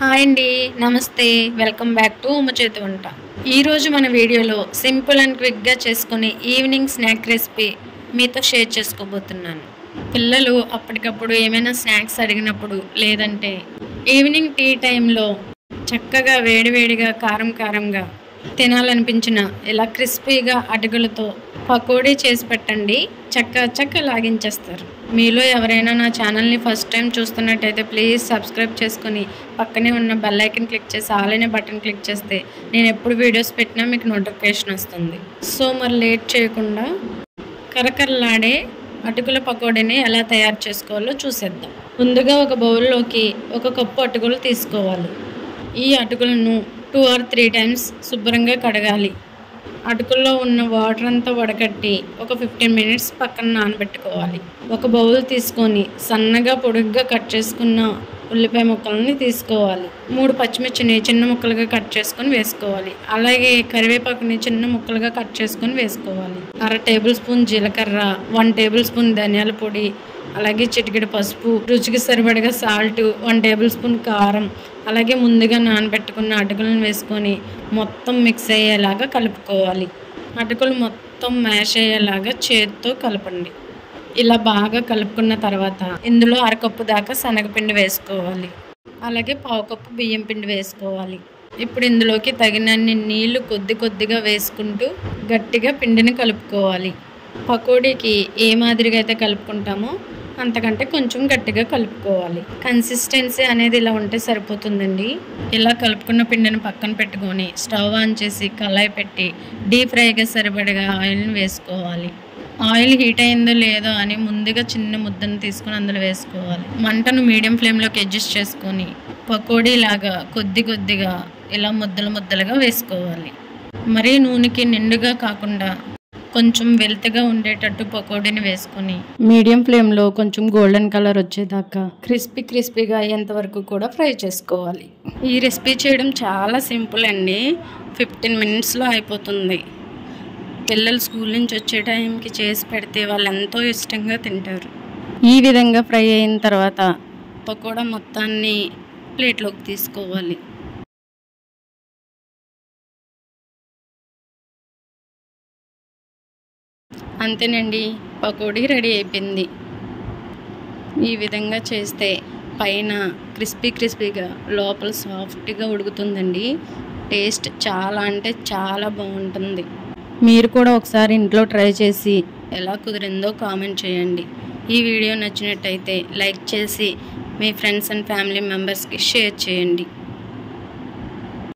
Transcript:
Hi అండి, నమస్తే. Welcome back to ఉమ్మ చేతి వంట. ఈరోజు మన వీడియోలో సింపుల్ అండ్ క్విక్గా చేసుకునే ఈవినింగ్ స్నాక్ రెసిపీ మీతో షేర్ చేసుకోబోతున్నాను. పిల్లలు అప్పటికప్పుడు ఏమైనా స్నాక్స్ అడిగినప్పుడు, లేదంటే ఈవినింగ్ టీ టైంలో చక్కగా వేడివేడిగా కారంగా తినాలనిపించిన ఇలా క్రిస్పీగా అటుకులతో పకోడీ చేసి పెట్టండి. చక్క లాగించేస్తారు. మీలో ఎవరైనా నా ఛానల్ని ఫస్ట్ టైం చూస్తున్నట్టయితే ప్లీజ్ సబ్స్క్రైబ్ చేసుకొని పక్కనే ఉన్న బెల్ ఐకన్ క్లిక్ చేసి ఆల్ అనే బటన్ క్లిక్ చేస్తే నేను ఎప్పుడు వీడియోస్ పెట్టినా మీకు నోటిఫికేషన్ వస్తుంది. సో మరి లేట్ చేయకుండా కరకరలాడే అటుకుల పకోడీని ఎలా తయారు చేసుకోవాలో చూసేద్దాం. ముందుగా ఒక బౌల్లోకి 1 కప్పు అటుకులు తీసుకోవాలి. ఈ అటుకులను 2 or 3 times శుభ్రంగా కడగాలి. అటుకుల్లో ఉన్న వాటర్ అంతా వడకట్టి ఒక 15 minutes పక్కన నానబెట్టుకోవాలి. ఒక బౌల్ తీసుకొని సన్నగా పొడుగ్గా కట్ చేసుకున్న ఉల్లిపాయ ముక్కలని తీసుకోవాలి. 3 పచ్చిమిర్చిని చిన్న ముక్కలుగా కట్ చేసుకొని వేసుకోవాలి. అలాగే కరివేపాకుని చిన్న ముక్కలుగా కట్ చేసుకొని వేసుకోవాలి. 1/2 tablespoon జీలకర్ర, 1 tablespoon ధనియాల పొడి, అలాగే చిటికెడు పసుపు, రుచికి సరిపడగా సాల్ట్, 1 tablespoon కారం, అలాగే ముందుగా నానబెట్టుకున్న అటుకులను వేసుకొని మొత్తం మిక్స్ అయ్యేలాగా కలుపుకోవాలి. అటుకులు మొత్తం మ్యాష్ అయ్యేలాగా చేతితో కలపండి. ఇలా బాగా కలుపుకున్న తర్వాత ఇందులో 1/2 కప్పు దాకా శనగపిండి వేసుకోవాలి. అలాగే 1/2 కప్పు బియ్యం పిండి వేసుకోవాలి. ఇప్పుడు ఇందులోకి తగినన్ని నీళ్లు కొద్దిగా వేసుకుంటూ గట్టిగా పిండిని కలుపుకోవాలి. పకోడీకి ఏ మాదిరిగా అయితే కలుపుకుంటామో అంతకంటే కొంచెం గట్టిగా కలుపుకోవాలి. కన్సిస్టెన్సీ అనేది ఇలా ఉంటే సరిపోతుందండి. ఇలా కలుపుకున్న పిండిని పక్కన పెట్టుకొని స్టవ్ ఆన్ చేసి కళాయి పెట్టి డీప్ ఫ్రైగా సరిపడగా ఆయిల్ని వేసుకోవాలి. ఆయిల్ హీట్ అయిందో లేదో అని ముందుగా చిన్న ముద్దను తీసుకొని అందులో వేసుకోవాలి. మంటను మీడియం ఫ్లేమ్లోకి అడ్జస్ట్ చేసుకొని పకోడీ లాగా కొద్దిగా ఇలా ముద్దలుగా వేసుకోవాలి. మరీ నూనెకి నిండుగా కాకుండా కొంచెం వెల్తగా ఉండేటట్టు పకోడీని వేసుకొని మీడియం ఫ్లేమ్లో కొంచెం గోల్డెన్ కలర్ వచ్చేదాకా క్రిస్పీగా అయ్యేంత వరకు కూడా ఫ్రై చేసుకోవాలి. ఈ రెసిపీ చేయడం చాలా సింపుల్ అండి. 15 minutesలో అయిపోతుంది. పిల్లలు స్కూల్ నుంచి వచ్చే టైంకి చేసి పెడితే వాళ్ళు ఎంతో ఇష్టంగా తింటారు. ఈ విధంగా ఫ్రై అయిన తర్వాత పకోడా మొత్తాన్ని ప్లేట్లోకి తీసుకోవాలి. అంతేనండి, పకోడీ రెడీ అయిపోయింది. ఈ విధంగా చేస్తే పైన క్రిస్పీగా లోపల సాఫ్ట్గా ఉడుకుతుందండి. టేస్ట్ చాలా అంటే చాలా బాగుంటుంది. మీరు కూడా ఒకసారి ఇంట్లో ట్రై చేసి ఎలా కుదిరిందో కామెంట్ చేయండి. ఈ వీడియో నచ్చినట్టయితే లైక్ చేసి మీ ఫ్రెండ్స్ అండ్ ఫ్యామిలీ మెంబర్స్కి షేర్ చేయండి.